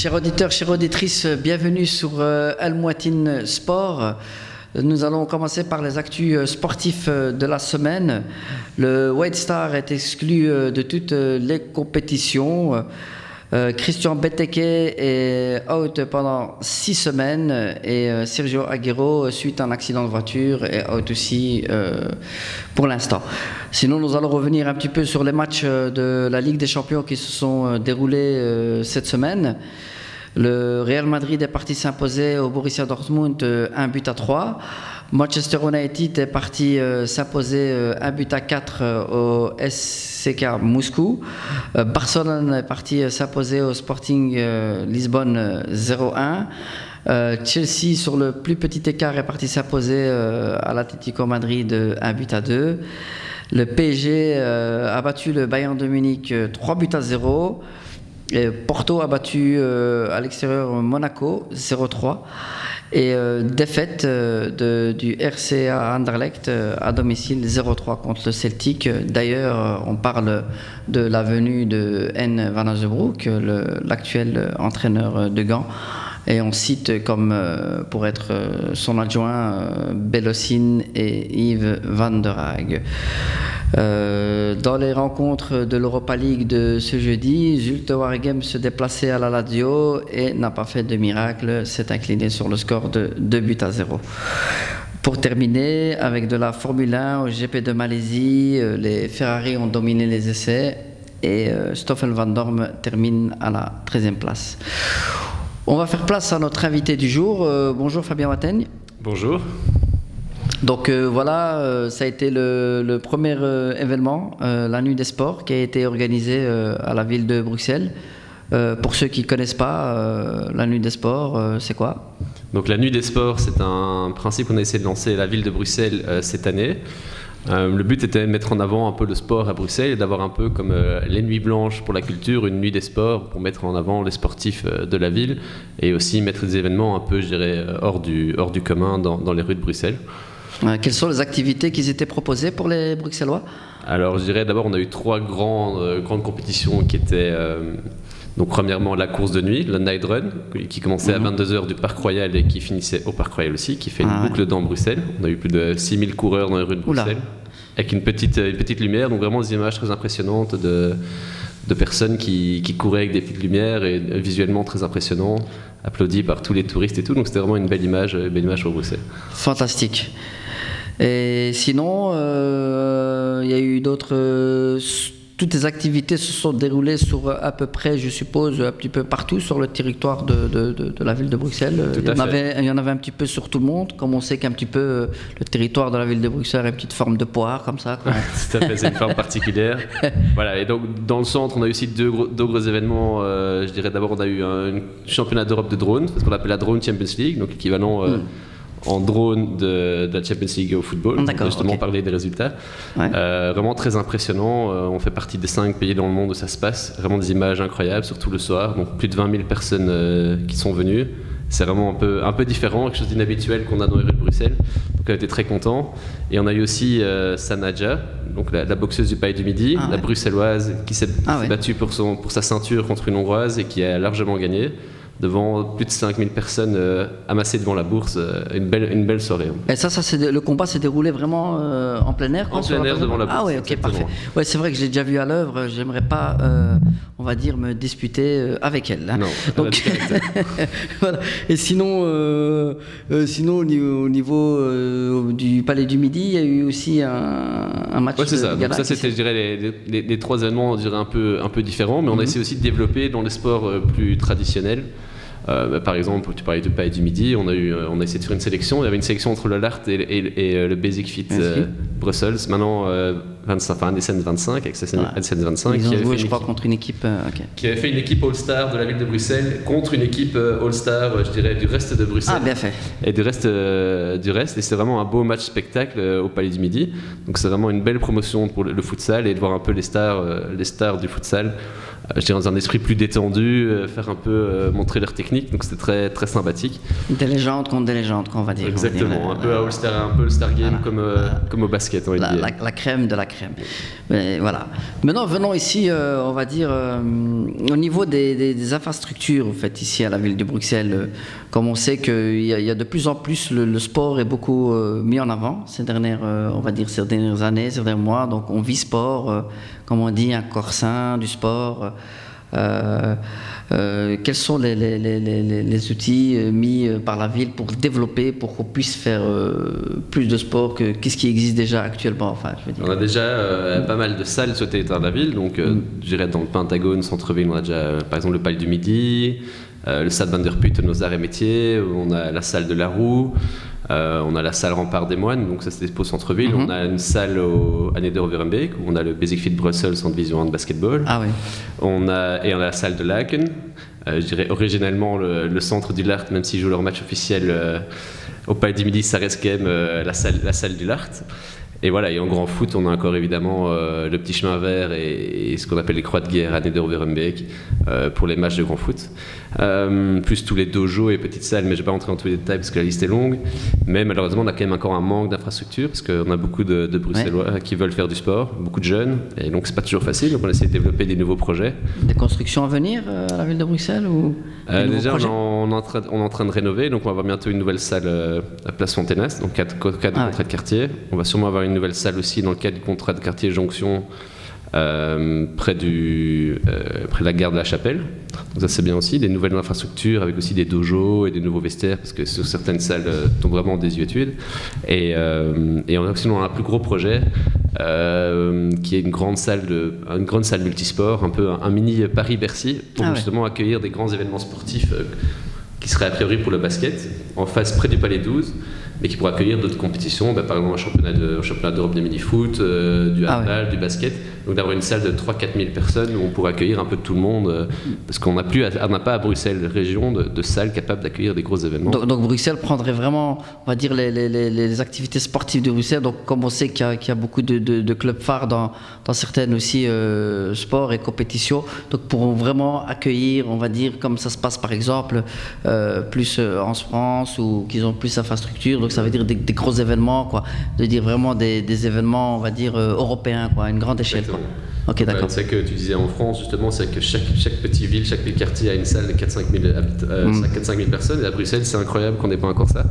Chers auditeurs, chères auditrices, bienvenue sur Al Mouatin Sport. Nous allons commencer par les actus sportifs de la semaine. Le White Star est exclu de toutes les compétitions. Christian Benteke est out pendant 6 semaines et Sergio Aguero, suite à un accident de voiture, est out aussi pour l'instant. Sinon, nous allons revenir un petit peu sur les matchs de la Ligue des Champions qui se sont déroulés cette semaine. Le Real Madrid est parti s'imposer au Borussia Dortmund 1-3. Manchester United est parti s'imposer 1-4 au SCK Moscou. Barcelone est parti s'imposer au Sporting Lisbonne 0-1. Chelsea, sur le plus petit écart, est parti s'imposer à l'Atlético Madrid 1-2. Le PSG a battu le Bayern de Munich 3-0. Et Porto a battu à l'extérieur Monaco 0-3 et défaite du RCA Anderlecht à domicile 0-3 contre le Celtic. D'ailleurs, on parle de la venue de N. Van Azebroek, l'actuel entraîneur de Gand, et on cite comme pour être son adjoint Belossin et Yves Van der Haag. Dans les rencontres de l'Europa League de ce jeudi, Zulte Waregem se déplaçait à la Lazio et n'a pas fait de miracle, s'est incliné sur le score de 2-0. Pour terminer, avec de la Formule 1 au GP de Malaisie, les Ferrari ont dominé les essais et Stoffel Van Dorn termine à la 13e place. On va faire place à notre invité du jour. Bonjour Fabien Watteigne. Bonjour. Donc voilà, ça a été le premier événement, la Nuit des Sports, qui a été organisée à la ville de Bruxelles. Pour ceux qui ne connaissent pas, la Nuit des Sports, c'est quoi? Donc la Nuit des Sports, c'est un principe qu'on a essayé de lancer à la ville de Bruxelles cette année. Le but était de mettre en avant un peu le sport à Bruxelles et d'avoir un peu comme les Nuits Blanches pour la culture, une nuit des sports pour mettre en avant les sportifs de la ville et aussi mettre des événements un peu, je dirais, hors du commun dans les rues de Bruxelles. Quelles sont les activités qui étaient proposées pour les Bruxellois? Alors je dirais d'abord on a eu 3 grandes compétitions qui étaient donc premièrement la course de nuit, le Night Run, qui commençait à 22h du Parc Royal et qui finissait au Parc Royal aussi, qui fait une boucle dans Bruxelles. On a eu plus de 6000 coureurs dans les rues de Bruxelles, avec une petite lumière, donc vraiment des images très impressionnantes de personnes qui couraient avec des petites lumières et visuellement très impressionnant, applaudis par tous les touristes et tout, donc c'était vraiment une belle image pour Bruxelles. Fantastique. Et sinon, il y a eu d'autres... toutes les activités se sont déroulées sur à peu près, je suppose, un petit peu partout sur le territoire de la ville de Bruxelles. Il y en avait un petit peu sur tout le monde, comme on sait qu'un petit peu le territoire de la ville de Bruxelles a une petite forme de poire, comme ça. Tout à fait, c'est une forme particulière. Voilà, et donc dans le centre, on a eu aussi deux gros événements. Je dirais d'abord, on a eu un championnat d'Europe de drone, ce qu'on appelle la Drone Champions League, donc l'équivalent... en drone de la Champions League au football, on va justement parler des résultats. Vraiment très impressionnant, on fait partie des 5 pays dans le monde où ça se passe, vraiment des images incroyables, surtout le soir, donc plus de 20 000 personnes qui sont venues. C'est vraiment un peu différent, quelque chose d'inhabituel qu'on a dans les rues de Bruxelles, donc on était très contents. Et on a eu aussi Sanadja, donc la boxeuse du Palais du Midi, la bruxelloise qui s'est battue pour sa ceinture contre une hongroise et qui a largement gagné, devant plus de 5000 personnes amassées devant la bourse, une belle soirée. Et ça le combat s'est déroulé vraiment en plein air, quoi, en plein air devant la bourse. Ah ouais, ok, parfait. Ouais, c'est vrai que je l'ai déjà vu à l'œuvre, j'aimerais pas, on va dire, me disputer avec elle. Hein. Non, donc, voilà. Et sinon au niveau du Palais du Midi, il y a eu aussi un match c'est ça. de gala. Donc ça, c'était, je dirais, les 3 événements, on dirait un peu différents, mais on a essayé aussi de développer dans les sports plus traditionnels. Par exemple, tu parlais du Palais du Midi, on a essayé de faire une sélection. Il y avait une sélection entre le LART et le Basic Fit Brussels. Maintenant, Addison 25 avec Addison 25 qui avait joué, je crois, contre une équipe qui avait fait une équipe All-Star de la ville de Bruxelles contre une équipe All-Star, je dirais, du reste de Bruxelles. Ah, bien fait. Et du reste. Et c'est vraiment un beau match spectacle au Palais du Midi. Donc c'est vraiment une belle promotion pour le futsal et de voir un peu les stars du futsal. Je dirais dans un esprit plus détendu, faire un peu montrer leur technique, donc c'était très, très sympathique. Des légendes contre des légendes, on va dire. Exactement, un peu All-Star, un peu le Star Game, comme au basket, on va dire. La crème de la crème. crème. Mais voilà. Maintenant, venons ici, on va dire, au niveau des infrastructures, en fait, ici à la ville de Bruxelles. Comme on sait qu'il y a de plus en plus, le sport est beaucoup mis en avant ces dernières, on va dire, ces dernières années, ces derniers mois. Donc, on vit sport, comme on dit, un corps sain, du sport. Quels sont les outils mis par la ville pour développer, pour qu'on puisse faire plus de sport que qu'est-ce qui existe déjà actuellement, enfin, je veux dire. On a déjà pas mal de salles sur le territoire de la ville, donc je dirais dans le Pentagone, centre-ville, on a déjà par exemple le Palais du Midi, le Stade Van der Putten aux arts et métiers, on a la salle de la Roue, on a la salle Rempart des Moines, donc ça c'est pour centre-ville. On a une salle à Neder-Overembeek où on a le Basic Fit Brussels en division 1 de basketball. Ah oui. On a la salle de Laken, je dirais originellement le centre du Lart, même s'ils jouent leur match officiel au Palais du Midi, ça reste quand même la salle du Lart. Et voilà, et en grand foot, on a encore évidemment le petit chemin vert et ce qu'on appelle les croix de guerre à Neder-Overembeek pour les matchs de grand foot. Plus tous les dojos et petites salles, mais je ne vais pas rentrer dans tous les détails parce que la liste est longue. Mais malheureusement, on a quand même encore un manque d'infrastructures parce qu'on a beaucoup de Bruxellois qui veulent faire du sport, beaucoup de jeunes, et donc c'est pas toujours facile. Donc on essaie de développer des nouveaux projets. Des constructions à venir à la ville de Bruxelles ou déjà, on est en train de rénover, donc on va avoir bientôt une nouvelle salle à Place Fontenas, donc cadre du contrat de quartier. On va sûrement avoir une nouvelle salle aussi dans le cadre du contrat de quartier Jonction. Près de la gare de la Chapelle. Donc ça c'est bien aussi, des nouvelles infrastructures avec aussi des dojos et des nouveaux vestiaires parce que sur certaines salles tombent vraiment en désuétude. Et on a sinon un plus gros projet qui est une grande salle multisport, un peu un mini Paris-Bercy pour justement accueillir des grands événements sportifs qui seraient a priori pour le basket en face près du Palais 12. Mais qui pourrait accueillir d'autres compétitions, par exemple un championnat d'Europe de mini-foot, du handball, du basket. Donc d'avoir une salle de 3-4 000 personnes où on pourrait accueillir un peu tout le monde, parce qu'on n'a pas à Bruxelles région de salles capables d'accueillir des gros événements. Donc Bruxelles prendrait vraiment, on va dire, les activités sportives de Bruxelles. Donc comme on sait qu'il y a beaucoup de clubs phares dans certaines aussi sports et compétitions, donc pourront vraiment accueillir, on va dire, comme ça se passe par exemple, plus en France ou qu'ils ont plus d'infrastructures. Donc ça veut dire des gros événements, quoi. De dire vraiment des événements, on va dire, européens, quoi, à une grande échelle. Quoi. Ok, d'accord. C'est que tu disais en France, justement, c'est que chaque petite ville, chaque petit quartier a une salle de 4-5 000 personnes. Et à Bruxelles, c'est incroyable qu'on n'ait pas encore ça.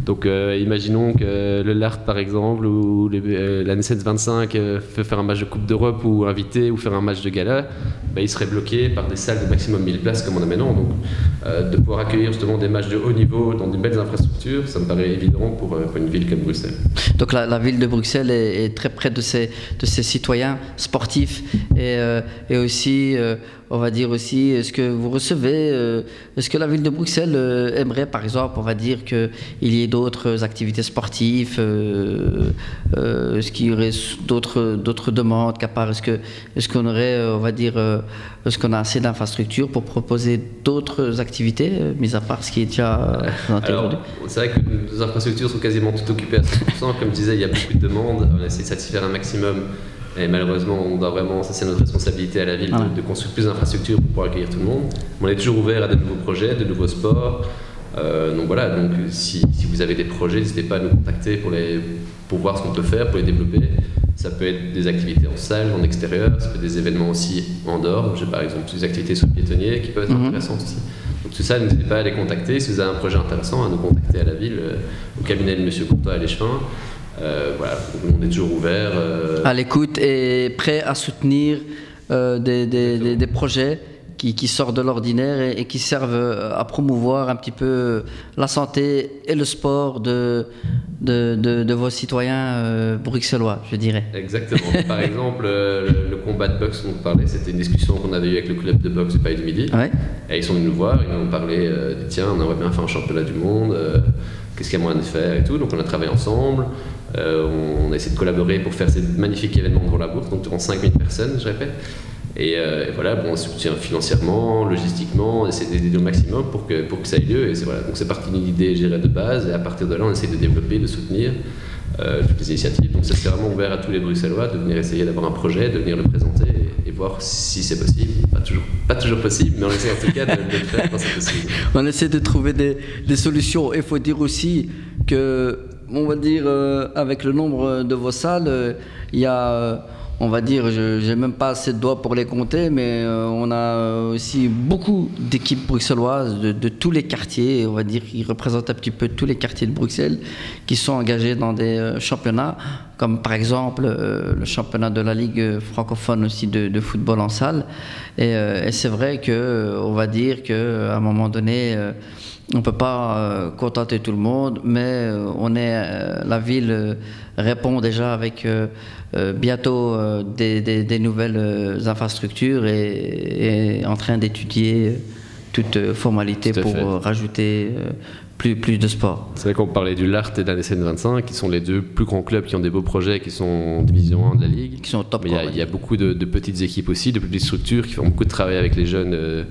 Donc imaginons que le Lart, par exemple, ou la Naissance 25 veut faire un match de Coupe d'Europe ou inviter ou faire un match de gala, il serait bloqué par des salles de maximum 1000 places comme on a maintenant. Donc de pouvoir accueillir justement des matchs de haut niveau dans de belles infrastructures, ça me paraît évident pour une ville comme Bruxelles. Donc la ville de Bruxelles est très près de ses citoyens sportifs et aussi... on va dire aussi, est-ce que vous recevez, est-ce que la ville de Bruxelles aimerait par exemple, on va dire qu'il y ait d'autres activités sportives, est-ce qu'il y aurait d'autres demandes qu'à part, est-ce qu'on aurait, on va dire, est-ce qu'on a assez d'infrastructures pour proposer d'autres activités, mis à part ce qui est déjà présenté aujourd'hui? C'est vrai que nos infrastructures sont quasiment toutes occupées à 100%, comme je disais, il y a beaucoup de demandes, on essaie de satisfaire un maximum. Et malheureusement, on doit vraiment, ça c'est notre responsabilité à la ville, de construire plus d'infrastructures pour pouvoir accueillir tout le monde. On est toujours ouvert à de nouveaux projets, de nouveaux sports. Donc voilà, donc si vous avez des projets, n'hésitez pas à nous contacter pour voir ce qu'on peut faire, pour les développer. Ça peut être des activités en salle, en extérieur, ça peut être des événements aussi en dehors. J'ai par exemple des activités sur le piétonnier qui peuvent être intéressantes aussi. Donc tout ça, n'hésitez pas à les contacter. Si vous avez un projet intéressant, à nous contacter à la ville, au cabinet de M. Courtois à l'Échevin. Voilà, on est toujours ouvert. À l'écoute et prêt à soutenir des projets qui sortent de l'ordinaire et qui servent à promouvoir un petit peu la santé et le sport de vos citoyens bruxellois, je dirais. Exactement. Par exemple, le combat de boxe dont vous parlez, c'était une discussion qu'on avait eue avec le club de boxe du Palais du Midi. Ouais. Et ils sont venus nous voir, ils nous ont parlé tiens, on aimerait bien faire un championnat du monde, qu'est-ce qu'il y a moyen de faire et tout. Donc on a travaillé ensemble. On a essayé de collaborer pour faire ces magnifiques événements devant la bourse, donc devant 5000 personnes, je répète. Et voilà, on soutient financièrement, logistiquement, on essaie d'aider au maximum pour que ça ait lieu. Et voilà, donc c'est parti d'une idée gérée de base, et à partir de là, on essaie de développer, de soutenir toutes les initiatives. Donc ça c'est vraiment ouvert à tous les Bruxellois de venir essayer d'avoir un projet, de venir le présenter et voir si c'est possible. Pas toujours possible, mais on essaie en tout cas de le faire quand c'est possible. On essaie de trouver des solutions. Il faut dire aussi que on va dire, avec le nombre de vos salles, il y a, on va dire, je n'ai même pas assez de doigts pour les compter, mais on a aussi beaucoup d'équipes bruxelloises de tous les quartiers, on va dire, qui représentent un petit peu tous les quartiers de Bruxelles, qui sont engagés dans des championnats, comme par exemple le championnat de la Ligue francophone aussi de football en salle. Et c'est vrai qu'on va dire qu'à un moment donné, on ne peut pas contenter tout le monde, mais la ville répond déjà avec bientôt des nouvelles infrastructures et est en train d'étudier toute formalité pour rajouter plus de sport. C'est vrai qu'on parlait du LART et de la SN25, qui sont les deux plus grands clubs qui ont des beaux projets, qui sont en division 1 de la Ligue. Qui sont au top. Mais il y a beaucoup de petites équipes aussi, de petites structures qui font beaucoup de travail avec les jeunes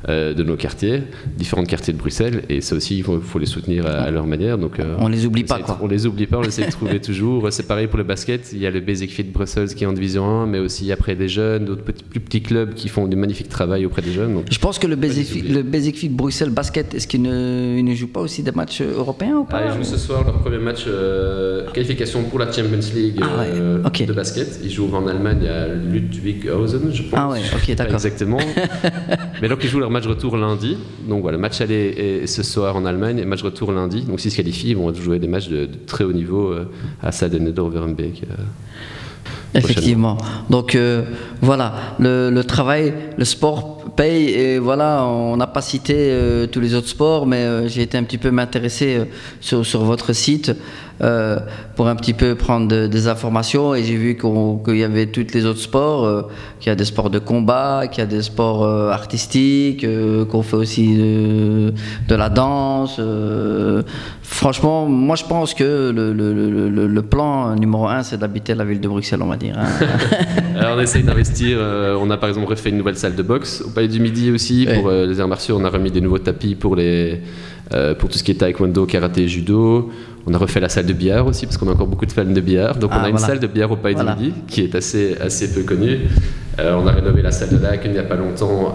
de nos quartiers, différents quartiers de Bruxelles, et ça aussi, il faut les soutenir à leur manière. Donc, on les oublie pas, quoi. On les oublie pas, on essaie de trouver toujours. C'est pareil pour le basket, il y a le Basic Fit Brussels qui est en division 1, mais aussi après des jeunes, d'autres plus petits clubs qui font du magnifique travail auprès des jeunes. Donc, je pense que le Basic Fit Bruxelles Basket, est-ce qu'il ne joue pas aussi des matchs européens ou pas? Ils jouent ce soir leur premier match qualification pour la Champions League de basket. Ils jouent en Allemagne à Ludwighausen, je pense. Ah ouais, ok, d'accord. Exactement. Mais donc ils jouent leur match retour lundi. Donc voilà, match aller est ce soir en Allemagne et match retour lundi. Donc s'ils se qualifient, ils vont jouer des matchs de très haut niveau à Sadeneder-Overbeek. Effectivement. Donc voilà, le travail, le sport paye, et voilà, on n'a pas cité tous les autres sports, mais j'ai été un petit peu m'intéresser sur votre site pour un petit peu prendre des informations, et j'ai vu qu'il y avait tous les autres sports, qu'il y a des sports de combat, qu'il y a des sports artistiques, qu'on fait aussi de la danse. Franchement, moi je pense que le plan numéro 1, c'est d'habiter la ville de Bruxelles, on va dire. Hein. Alors on essaye d'investir, on a par exemple refait une nouvelle salle de boxe au Palais du Midi aussi, pour les arts martiaux. On a remis des nouveaux tapis pour tout ce qui est taekwondo, karaté, judo. On a refait la salle de billard aussi, parce qu'on a encore beaucoup de fans de billard. Donc on a une salle de billard au Palais du Midi, qui est assez peu connue. On a rénové la salle de lac il n'y a pas longtemps,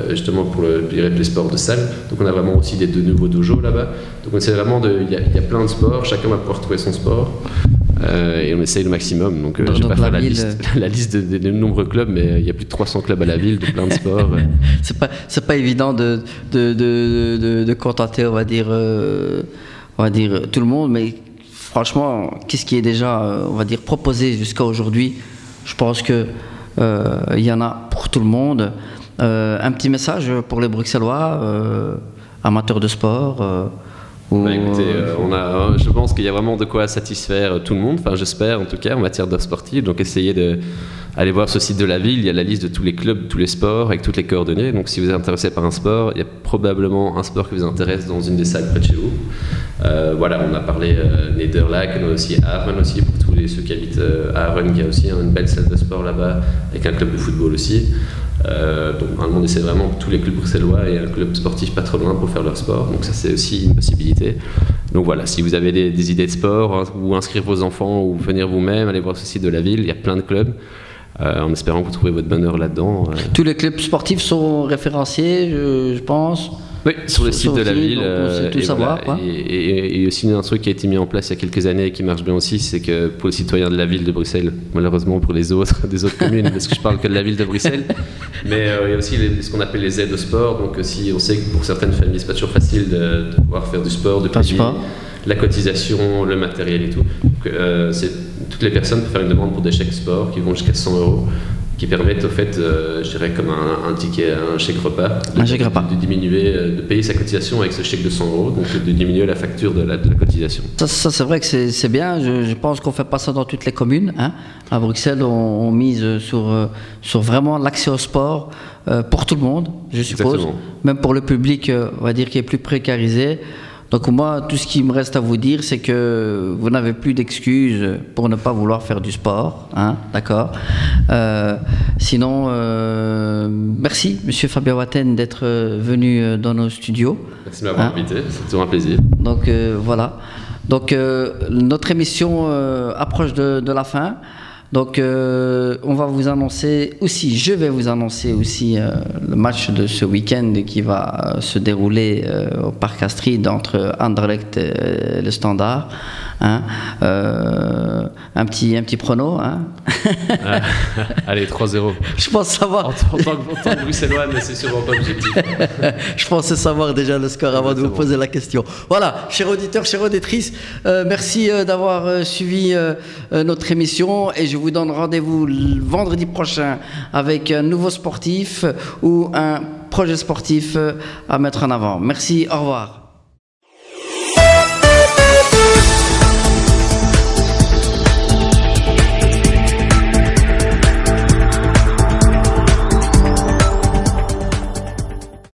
justement pour les sports de salle. Donc on a vraiment aussi de nouveaux dojos là-bas. Donc on essaie vraiment il y a plein de sports, chacun va pouvoir trouver son sport. Et on essaye le maximum. Donc je ne vais pas faire la liste des nombreux clubs, mais il y a plus de 300 clubs à la ville, de plein de sports. C'est pas évident de contenter, on va dire tout le monde, mais franchement, qu'est-ce qui est déjà, on va dire, proposé jusqu'à aujourd'hui? Je pense que il y en a pour tout le monde. Un petit message pour les Bruxellois, amateurs de sport. Écoutez, je pense qu'il y a vraiment de quoi satisfaire tout le monde, enfin j'espère en tout cas en matière d'offres sportives, donc essayez d'aller voir ce site de la ville, il y a la liste de tous les clubs, tous les sports avec toutes les coordonnées, donc si vous êtes intéressé par un sport, il y a probablement un sport qui vous intéresse dans une des salles près de chez vous. Voilà, on a parlé Nederlac, on a aussi Aachen aussi, pour tous ceux qui habitent à Aachen, il y a aussi une belle salle de sport là-bas, avec un club de football aussi. Donc normalement on essaie vraiment que tous les clubs bruxellois aient un club sportif pas trop loin pour faire leur sport, donc ça c'est aussi une possibilité. Donc voilà, si vous avez des idées de sport, ou inscrire vos enfants ou venir vous-même, allez voir ce site de la ville, il y a plein de clubs, en espérant que vous trouvez votre bonheur là-dedans. Tous les clubs sportifs sont référenciés, je pense. Oui, sur le site de la ville. On sait tout savoir. Voilà. Et aussi un truc qui a été mis en place il y a quelques années et qui marche bien aussi, c'est que pour les citoyens de la ville de Bruxelles, malheureusement pour les autres, des autres communes, parce que je parle que de la ville de Bruxelles, mais il y a aussi ce qu'on appelle les aides au sport. Donc si on sait que pour certaines familles, c'est pas toujours facile de pouvoir faire du sport, de payer la cotisation, le matériel et tout. Donc, toutes les personnes peuvent faire une demande pour des chèques sport qui vont jusqu'à 100 €. Qui permettent au fait, je dirais comme un ticket, un chèque repas, de diminuer, de payer sa cotisation avec ce chèque de 100 €, donc de diminuer la facture de la cotisation. Ça c'est vrai que c'est bien, je pense qu'on fait pas ça dans toutes les communes. Hein. À Bruxelles, on mise sur vraiment l'accès au sport pour tout le monde, je suppose. Exactement. Même pour le public, on va dire, qui est plus précarisé. Donc moi, tout ce qui me reste à vous dire, c'est que vous n'avez plus d'excuses pour ne pas vouloir faire du sport, hein, d'accord. Sinon, merci, Monsieur Fabien Watten, d'être venu dans nos studios. Merci de m'avoir invité, c'est toujours un plaisir. Donc voilà. Donc notre émission approche de la fin. Donc on va vous annoncer aussi, je vais vous annoncer aussi le match de ce week-end qui va se dérouler au Parc Astrid entre Anderlecht et le Standard. Hein, un petit prono. Hein. Allez, 3-0. Je pense savoir. En tant que bruxellois, mais c'est sûrement pas objectif. Je pensais savoir déjà le score avant de vous poser la question. Voilà, chers auditeurs, chères auditrices, merci d'avoir suivi notre émission et je vous donne rendez-vous vendredi prochain avec un nouveau sportif ou un projet sportif à mettre en avant. Merci, au revoir.